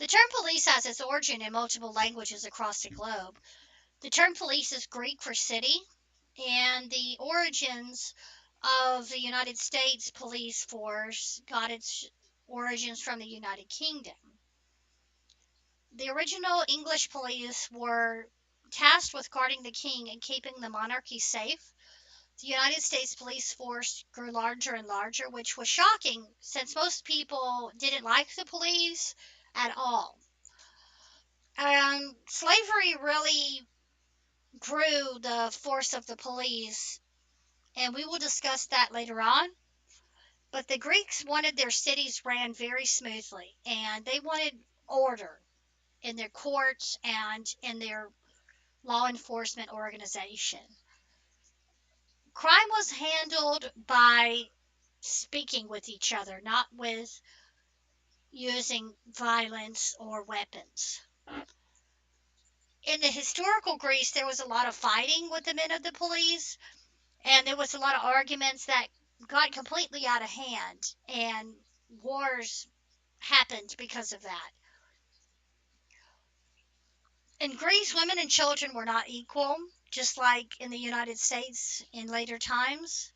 The term police has its origin in multiple languages across the globe. The term police is Greek for city, and the origins of the United States police force got its origins from the United Kingdom. The original English police were tasked with guarding the king and keeping the monarchy safe. The United States police force grew larger and larger, which was shocking since most people didn't like the police at all. Slavery really grew the force of the police, and we will discuss that later on. But the Greeks wanted their cities ran very smoothly, and they wanted order in their courts and in their law enforcement organization. Crime was handled by speaking with each other, not with using violence or weapons. In the historical Greece, there was a lot of fighting with the men of the police, and there was a lot of arguments that got completely out of hand, and wars happened because of that. In Greece, women and children were not equal, just like in the United States in later times.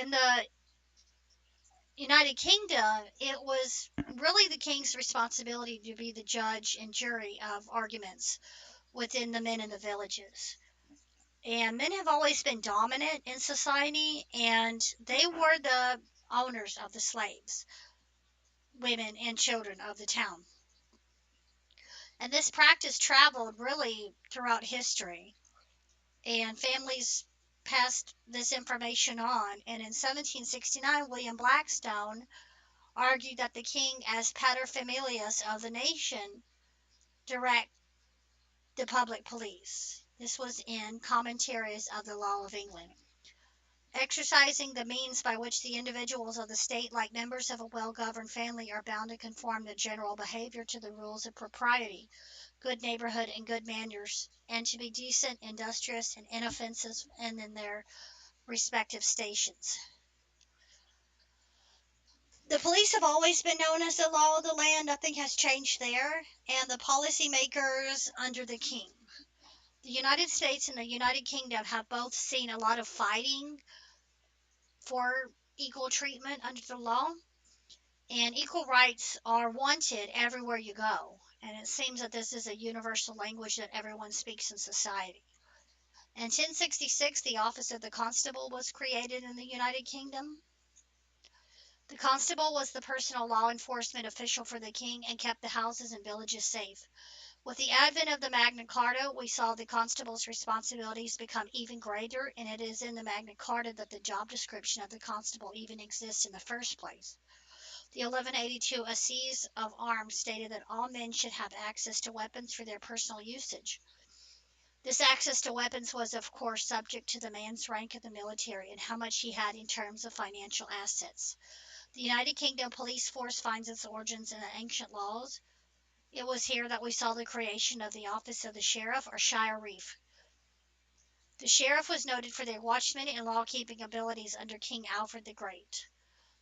In the United Kingdom, it was really the king's responsibility to be the judge and jury of arguments within the men in the villages. And men have always been dominant in society, and they were the owners of the slaves, women, and children of the town. And this practice traveled really throughout history, and families passed this information on. And in 1769, William Blackstone argued that the king, as paterfamilias of the nation, direct the public police. This was in Commentaries of the Law of England. Exercising the means by which the individuals of the state, like members of a well-governed family, are bound to conform their general behavior to the rules of propriety, good neighborhood, and good manners, and to be decent, industrious, and inoffensive, and in their respective stations. The police have always been known as the law of the land. Nothing has changed there. And the policymakers under the king. The United States and the United Kingdom have both seen a lot of fighting for equal treatment under the law. And equal rights are wanted everywhere you go. And it seems that this is a universal language that everyone speaks in society. In 1066, the office of the constable was created in the United Kingdom. The constable was the personal law enforcement official for the king and kept the houses and villages safe. With the advent of the Magna Carta, we saw the constable's responsibilities become even greater, and it is in the Magna Carta that the job description of the constable even exists in the first place. The 1182 Assize of Arms stated that all men should have access to weapons for their personal usage. This access to weapons was, of course, subject to the man's rank in the military and how much he had in terms of financial assets. The United Kingdom police force finds its origins in the ancient laws. It was here that we saw the creation of the office of the sheriff or shire reeve. The sheriff was noted for their watchmen and law-keeping abilities under King Alfred the Great.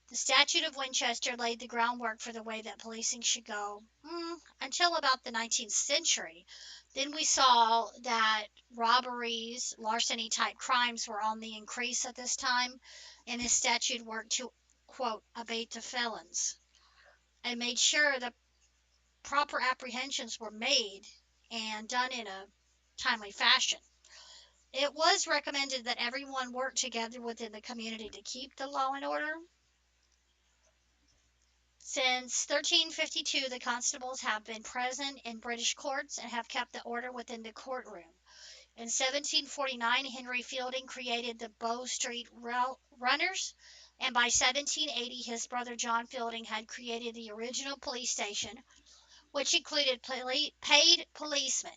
The Statute of Winchester laid the groundwork for the way that policing should go until about the 19th century. Then we saw that robberies, larceny-type crimes were on the increase at this time, and this statute worked to, quote, abate the felons and made sure that proper apprehensions were made and done in a timely fashion. It was recommended that everyone work together within the community to keep the law and order. Since 1352, the constables have been present in British courts and have kept the order within the courtroom. In 1749, Henry Fielding created the Bow Street Runners, and by 1780, his brother John Fielding had created the original police station, which included paid policemen.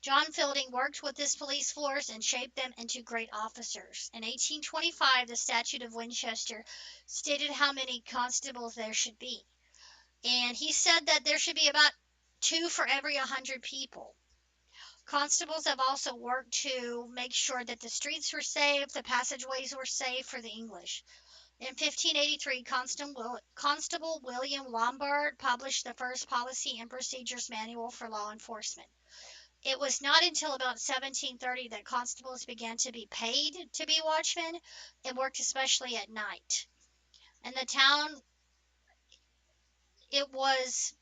John Fielding worked with this police force and shaped them into great officers. In 1825, the Statute of Winchester stated how many constables there should be. And he said that there should be about 2 for every 100 people. Constables have also worked to make sure that the streets were safe, the passageways were safe for the English. In 1583, Constable William Lombard published the first policy and procedures manual for law enforcement. It was not until about 1730 that constables began to be paid to be watchmen and worked especially at night. In the town, it was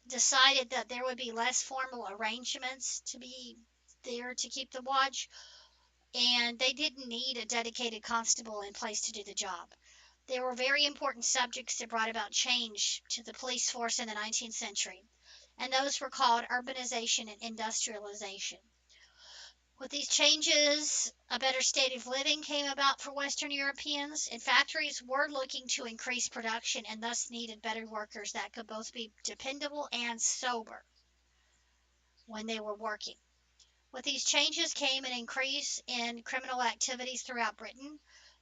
decided that there would be less formal arrangements to be there to keep the watch, and they didn't need a dedicated constable in place to do the job. There were very important subjects that brought about change to the police force in the 19th century, and those were called urbanization and industrialization. With these changes, a better state of living came about for Western Europeans, and factories were looking to increase production and thus needed better workers that could both be dependable and sober when they were working. With these changes came an increase in criminal activities throughout Britain.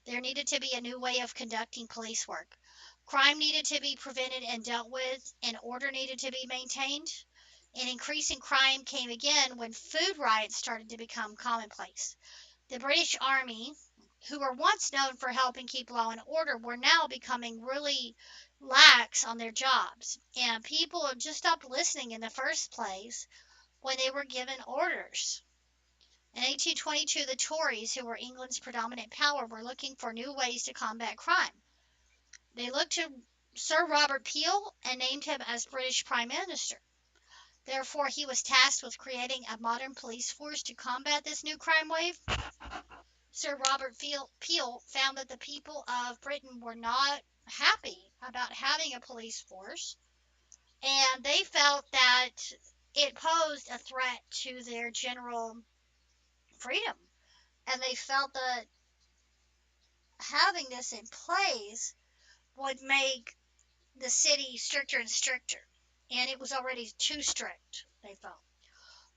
There needed to be a new way of conducting police work. Crime needed to be prevented and dealt with, and order needed to be maintained. An increase in crime came again when food riots started to become commonplace. The British Army, who were once known for helping keep law and order, were now becoming really lax on their jobs, and people just stopped listening in the first place when they were given orders. In 1822, the Tories, who were England's predominant power, were looking for new ways to combat crime. They looked to Sir Robert Peel and named him as British Prime Minister. Therefore, he was tasked with creating a modern police force to combat this new crime wave. Sir Robert Peel found that the people of Britain were not happy about having a police force, and they felt that it posed a threat to their general freedom. And they felt that having this in place would make the city stricter and stricter. And it was already too strict, they felt.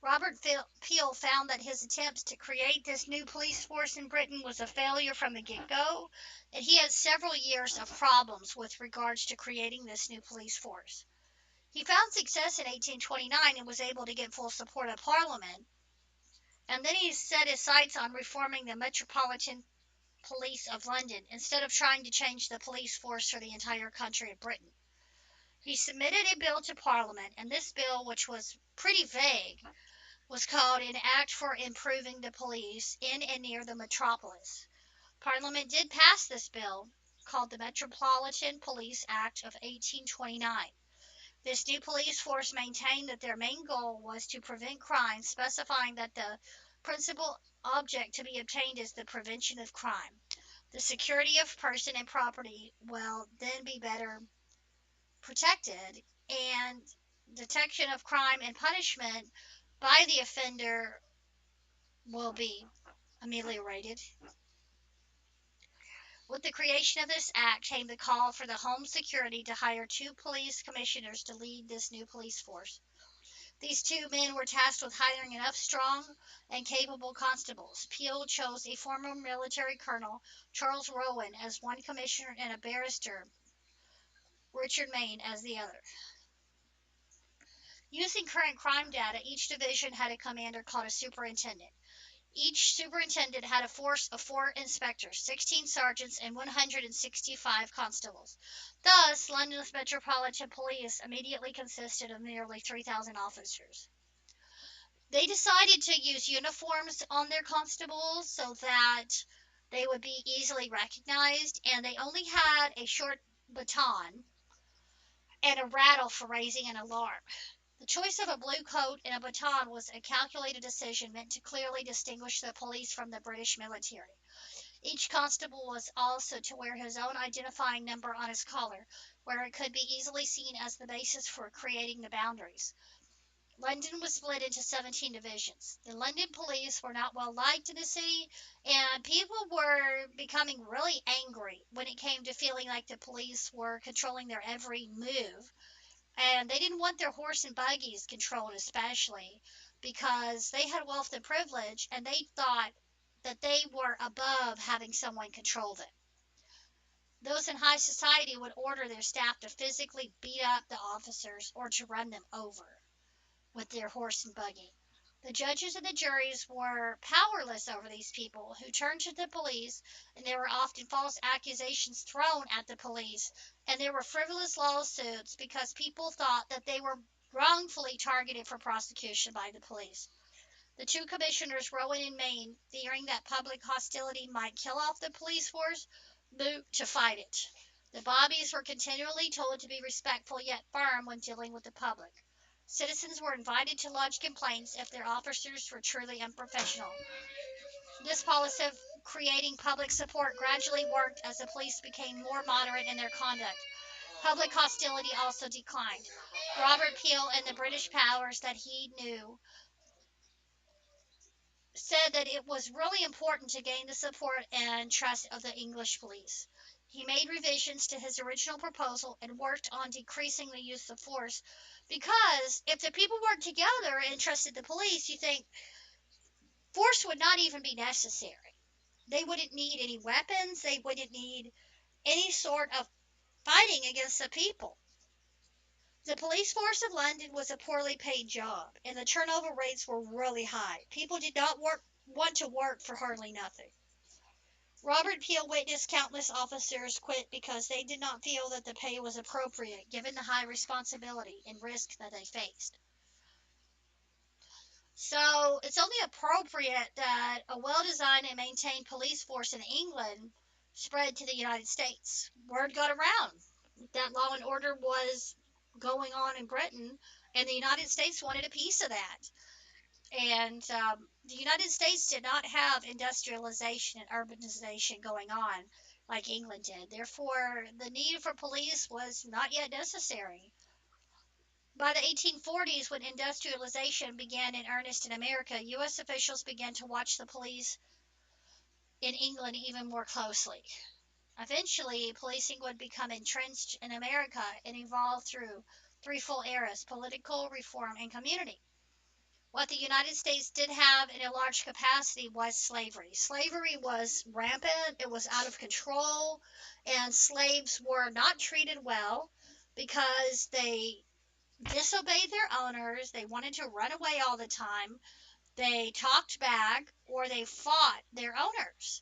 Robert Peel found that his attempts to create this new police force in Britain was a failure from the get-go, and he had several years of problems with regards to creating this new police force. He found success in 1829 and was able to get full support of Parliament, and then he set his sights on reforming the Metropolitan Police of London instead of trying to change the police force for the entire country of Britain. He submitted a bill to Parliament, and this bill, which was pretty vague, was called an Act for Improving the Police in and near the Metropolis. Parliament did pass this bill, called the Metropolitan Police Act of 1829. This new police force maintained that their main goal was to prevent crime, specifying that the principal object to be obtained is the prevention of crime. The security of person and property will then be better protected, and detection of crime and punishment by the offender will be ameliorated. With the creation of this act came the call for the Home Security to hire two police commissioners to lead this new police force. These two men were tasked with hiring enough strong and capable constables. Peel chose a former military colonel, Charles Rowan, as one commissioner and a barrister, Richard Mayne, as the other. Using current crime data, each division had a commander called a superintendent. Each superintendent had a force of 4 inspectors, 16 sergeants, and 165 constables. Thus, London's Metropolitan Police immediately consisted of nearly 3,000 officers. They decided to use uniforms on their constables so that they would be easily recognized, and they only had a short baton and a rattle for raising an alarm. The choice of a blue coat and a baton was a calculated decision meant to clearly distinguish the police from the British military. Each constable was also to wear his own identifying number on his collar, where it could be easily seen as the basis for creating the boundaries. London was split into 17 divisions. The London police were not well liked in the city, and people were becoming really angry when it came to feeling like the police were controlling their every move. And they didn't want their horse and buggies controlled, especially because they had wealth and privilege, and they thought that they were above having someone control them. Those in high society would order their staff to physically beat up the officers or to run them over with their horse and buggy. The judges and the juries were powerless over these people who turned to the police, and there were often false accusations thrown at the police, and there were frivolous lawsuits because people thought that they were wrongfully targeted for prosecution by the police. The two commissioners, Rowan and Maine, fearing that public hostility might kill off the police force, moved to fight it. The Bobbies were continually told to be respectful yet firm when dealing with the public. Citizens were invited to lodge complaints if their officers were truly unprofessional. This policy of creating public support gradually worked as the police became more moderate in their conduct. Public hostility also declined. Robert Peel and the British powers that he knew said that it was really important to gain the support and trust of the English police. He made revisions to his original proposal and worked on decreasing the use of force because if the people worked together and trusted the police, you think force would not even be necessary. They wouldn't need any weapons, they wouldn't need any sort of fighting against the people. The police force of London was a poorly paid job, and the turnover rates were really high. People did not want to work for hardly nothing. Robert Peel witnessed countless officers quit because they did not feel that the pay was appropriate given the high responsibility and risk that they faced. So it's only appropriate that a well-designed and maintained police force in England spread to the United States. Word got around that law and order was going on in Britain, and the United States wanted a piece of that. And the United States did not have industrialization and urbanization going on like England did. Therefore, the need for police was not yet necessary. By the 1840s, when industrialization began in earnest in America, U.S. officials began to watch the police in England even more closely. Eventually, policing would become entrenched in America and evolve through three full eras: political, reform, and community. What the United States did have in a large capacity was slavery. Slavery was rampant, it was out of control, and slaves were not treated well because they disobeyed their owners, they wanted to run away all the time, they talked back, or they fought their owners.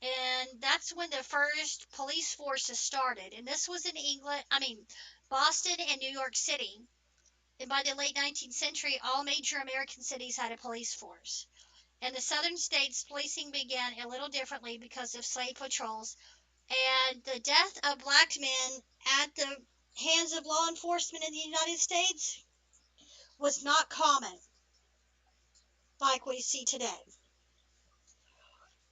And that's when the first police forces started. And this was in Boston and New York City. And by the late 19th century, all major American cities had a police force. In the southern states, policing began a little differently because of slave patrols, and the death of black men at the hands of law enforcement in the United States was not common like we see today.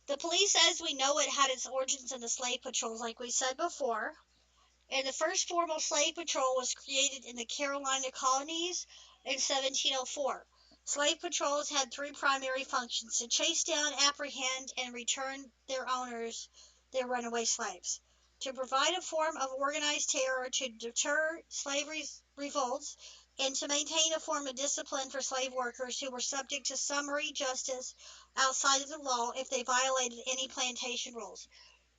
The police as we know it had its origins in the slave patrols, like we said before, and the first formal slave patrol was created in the Carolina colonies in 1704. Slave patrols had three primary functions: to chase down, apprehend, and return their owners their runaway slaves, to provide a form of organized terror to deter slavery revolts, and to maintain a form of discipline for slave workers who were subject to summary justice outside of the law if they violated any plantation rules.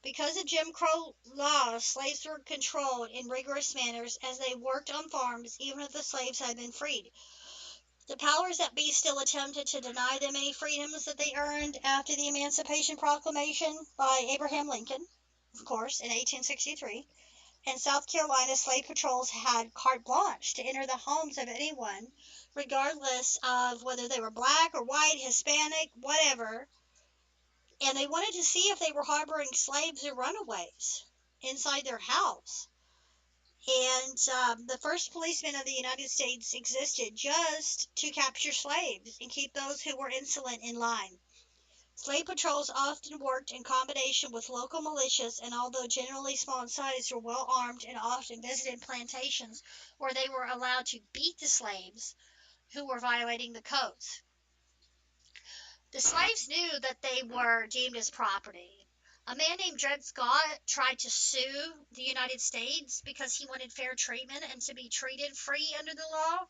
Because of Jim Crow laws, slaves were controlled in rigorous manners as they worked on farms even if the slaves had been freed. The powers that be still attempted to deny them any freedoms that they earned after the Emancipation Proclamation by Abraham Lincoln, of course, in 1863. In South Carolina, slave patrols had carte blanche to enter the homes of anyone, regardless of whether they were black or white, Hispanic, whatever, and they wanted to see if they were harboring slaves or runaways inside their house. And the first policemen of the United States existed just to capture slaves and keep those who were insolent in line. Slave patrols often worked in combination with local militias, and although generally small in size, were well armed and often visited plantations where they were allowed to beat the slaves who were violating the codes. The slaves knew that they were deemed as property. A man named Dred Scott tried to sue the United States because he wanted fair treatment and to be treated free under the law.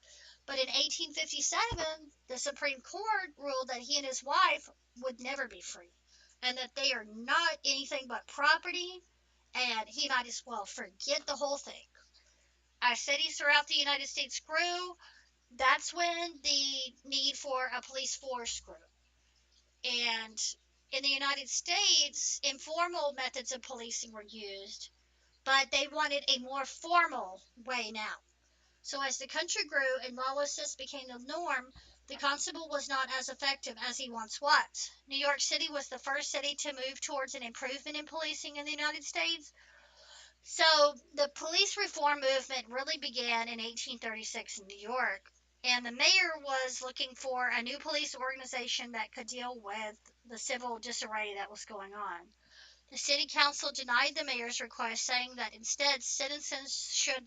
But in 1857, the Supreme Court ruled that he and his wife would never be free and that they are not anything but property, and he might as well forget the whole thing. As cities throughout the United States grew, That's when the need for a police force grew. And in the United States, informal methods of policing were used, but they wanted a more formal way now. So as the country grew and lawlessness became the norm, the constable was not as effective as he once was. New York City was the first city to move towards an improvement in policing in the United States. So the police reform movement really began in 1836 in New York, and the mayor was looking for a new police organization that could deal with the civil disarray that was going on. The city council denied the mayor's request, saying that instead citizens should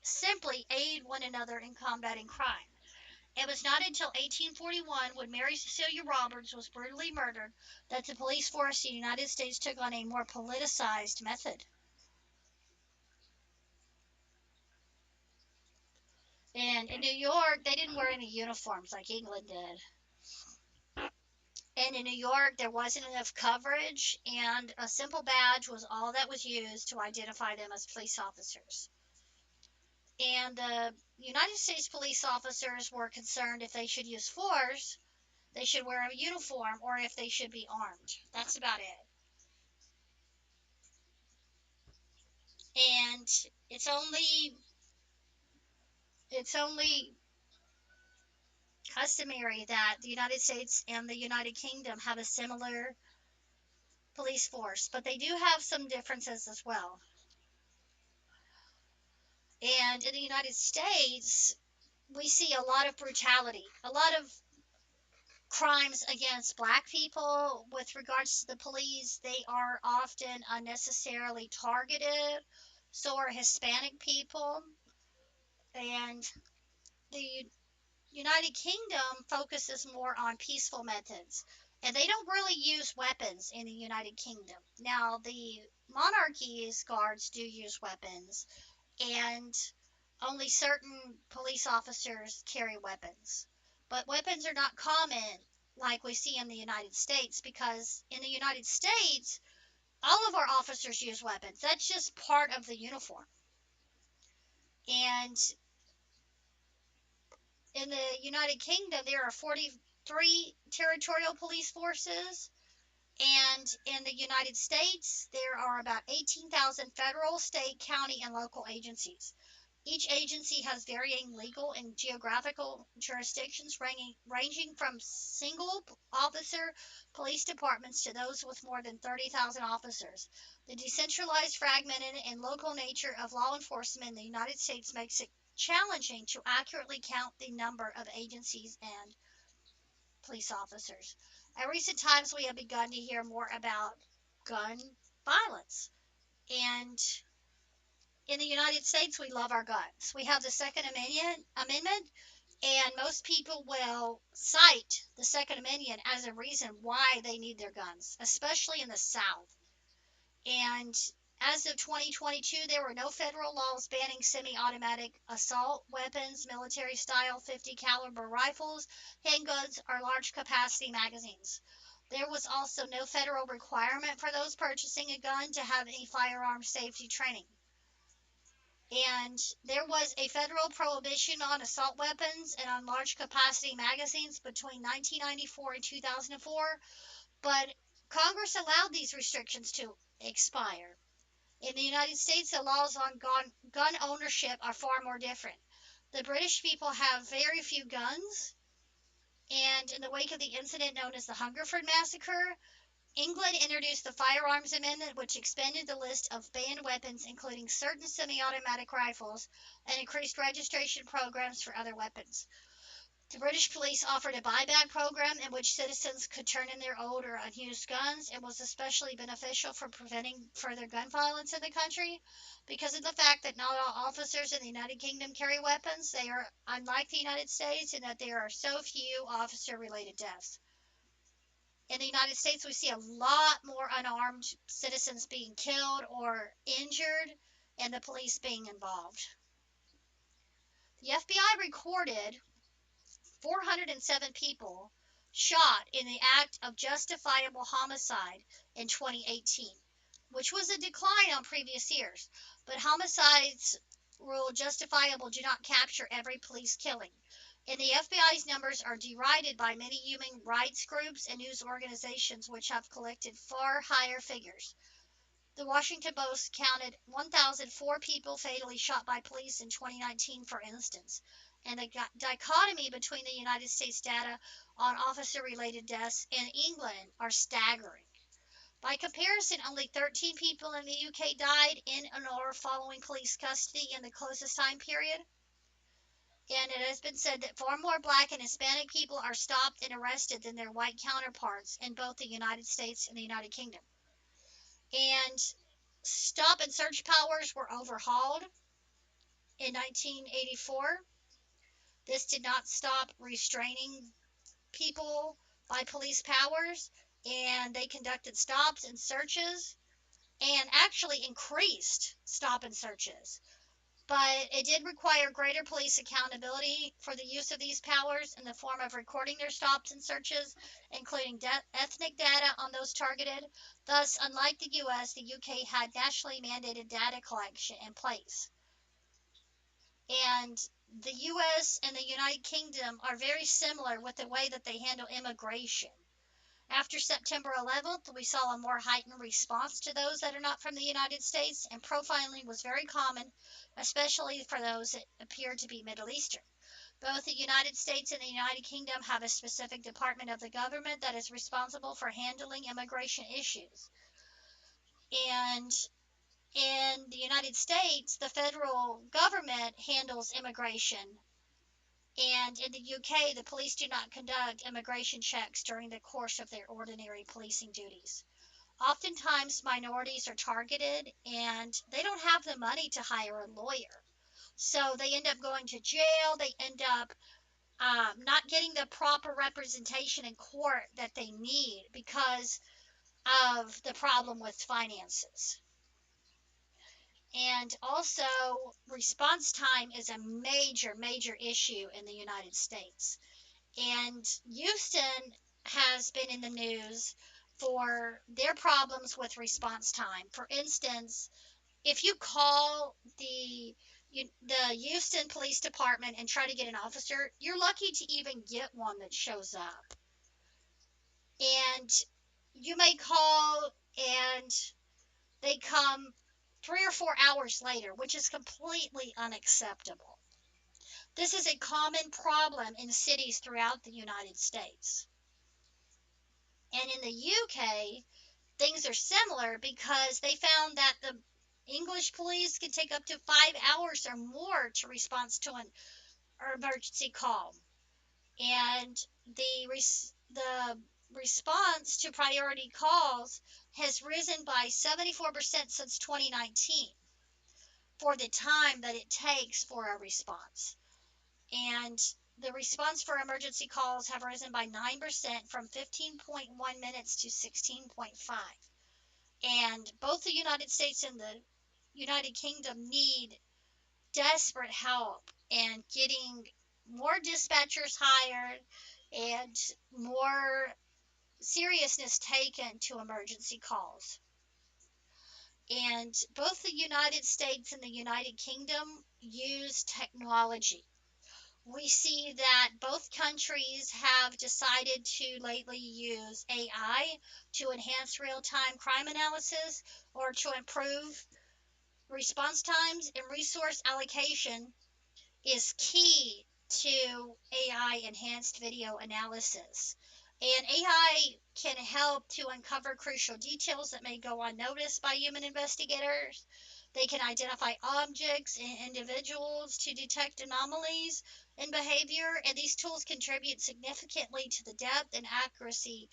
simply aid one another in combating crime. It was not until 1841, when Mary Cecilia Roberts was brutally murdered, that the police force in the United States took on a more politicized method. And in New York, they didn't wear any uniforms like England did. And in New York, there wasn't enough coverage, and a simple badge was all that was used to identify them as police officers. And the United States police officers were concerned if they should use force, they should wear a uniform, or if they should be armed. That's about it. And it's only it's only customary that the United States and the United Kingdom have a similar police force, but they do have some differences as well. And in the United States, we see a lot of brutality, a lot of crimes against black people with regards to the police. They are often unnecessarily targeted. So are Hispanic people. And the United Kingdom focuses more on peaceful methods. And they don't really use weapons in the United Kingdom. Now, the monarchy's guards do use weapons, and only certain police officers carry weapons. But weapons are not common like we see in the United States, because in the United States, all of our officers use weapons. That's just part of the uniform. And in the United Kingdom, there are 43 territorial police forces. And in the United States, there are about 18,000 federal, state, county, and local agencies. Each agency has varying legal and geographical jurisdictions, ranging from single officer police departments to those with more than 30,000 officers. The decentralized, fragmented, and local nature of law enforcement in the United States makes it challenging to accurately count the number of agencies and police officers. In recent times, we have begun to hear more about gun violence. And in the United States, we love our guns. We have the Second Amendment, and most people will cite the Second Amendment as a reason why they need their guns, especially in the South. And as of 2022, there were no federal laws banning semi-automatic assault weapons, military-style 50 caliber rifles, handguns, or large capacity magazines. There was also no federal requirement for those purchasing a gun to have any firearm safety training. And there was a federal prohibition on assault weapons and on large capacity magazines between 1994 and 2004, but Congress allowed these restrictions to expire. In the United States, the laws on gun ownership are far more different. The British people have very few guns, and in the wake of the incident known as the Hungerford Massacre, England introduced the Firearms Amendment, which expanded the list of banned weapons, including certain semi-automatic rifles, and increased registration programs for other weapons. The British police offered a buyback program in which citizens could turn in their old or unused guns, and was especially beneficial for preventing further gun violence in the country. Because of the fact that not all officers in the United Kingdom carry weapons, they are unlike the United States in that there are so few officer-related deaths. In the United States, we see a lot more unarmed citizens being killed or injured, and the police being involved. The FBI recorded 407 people shot in the act of justifiable homicide in 2018, which was a decline on previous years. But homicides rule justifiable do not capture every police killing. And the FBI's numbers are derided by many human rights groups and news organizations, which have collected far higher figures. The Washington Post counted 1,004 people fatally shot by police in 2019, for instance. And the dichotomy between the United States data on officer related deaths and England are staggering. By comparison, only 13 people in the UK died in or following police custody in the closest time period. And it has been said that far more black and Hispanic people are stopped and arrested than their white counterparts in both the United States and the United Kingdom. And stop and search powers were overhauled in 1984. This did not stop restraining people by police powers, and they conducted stops and searches and actually increased stop and searches. But it did require greater police accountability for the use of these powers in the form of recording their stops and searches, including ethnic data on those targeted. Thus, unlike the US, the UK had nationally mandated data collection in place. And the US and the United Kingdom are very similar with the way that they handle immigration. After September 11th, we saw a more heightened response to those that are not from the United States, and profiling was very common, especially for those that appear to be Middle Eastern. Both the United States and the United Kingdom have a specific department of the government that is responsible for handling immigration issues. And in the United States, the federal government handles immigration. And in the UK, the police do not conduct immigration checks during the course of their ordinary policing duties. Oftentimes, minorities are targeted and they don't have the money to hire a lawyer. So they end up going to jail. They end up not getting the proper representation in court that they need because of the problem with finances. And also, response time is a major, major issue in the United States. And Houston has been in the news for their problems with response time. For instance, if you call the Houston Police Department and try to get an officer, you're lucky to even get one that shows up. And you may call and they come 3 or 4 hours later, which is completely unacceptable. This is a common problem in cities throughout the United States. And in the UK, things are similar because they found that the English police can take up to 5 hours or more to respond to an emergency call. And the response to priority calls has risen by 74% since 2019 for the time that it takes for a response. And the response for emergency calls have risen by 9% from 15.1 minutes to 16.5. And both the United States and the United Kingdom need desperate help and getting more dispatchers hired and more seriousness taken to emergency calls. And both the United States and the United Kingdom use technology. We see that both countries have decided to lately use AI to enhance real-time crime analysis or to improve response times, and resource allocation is key to AI enhanced video analysis. And AI can help to uncover crucial details that may go unnoticed by human investigators. They can identify objects and individuals to detect anomalies in behavior, and these tools contribute significantly to the depth and accuracy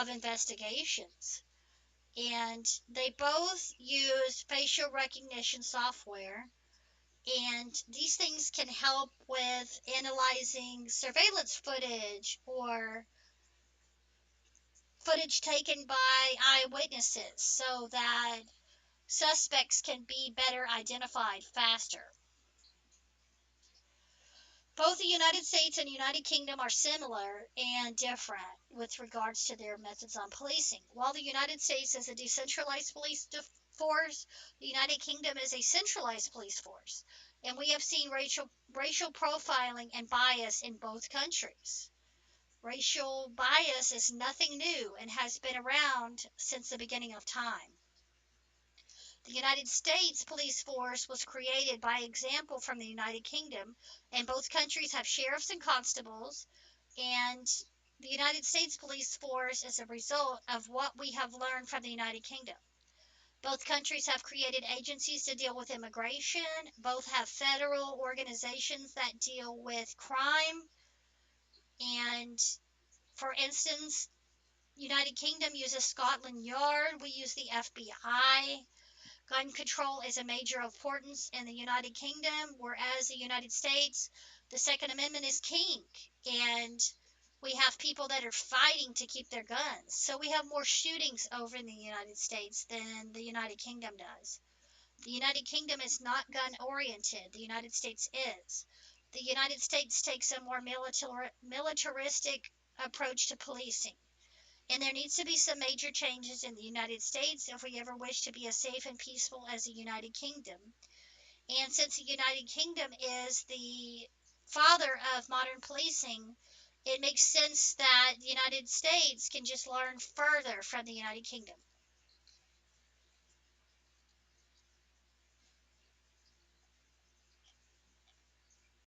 of investigations. And they both use facial recognition software, and these things can help with analyzing surveillance footage or footage taken by eyewitnesses so that suspects can be better identified faster. Both the United States and United Kingdom are similar and different with regards to their methods on policing. While the United States is a decentralized police force, the United Kingdom is a centralized police force. And we have seen racial profiling and bias in both countries. Racial bias is nothing new and has been around since the beginning of time. The United States police force was created by example from the United Kingdom, and both countries have sheriffs and constables, and the United States police force is a result of what we have learned from the United Kingdom. Both countries have created agencies to deal with immigration. Both have federal organizations that deal with crime. And for instance, United Kingdom uses Scotland Yard. We use the FBI. Gun control is a major importance in the United Kingdom, whereas the United States, the Second Amendment is king. And we have people that are fighting to keep their guns. So we have more shootings over in the United States than the United Kingdom does. The United Kingdom is not gun oriented. The United States is. The United States takes a more militaristic approach to policing. And there needs to be some major changes in the United States if we ever wish to be as safe and peaceful as the United Kingdom. And since the United Kingdom is the father of modern policing, it makes sense that the United States can just learn further from the United Kingdom.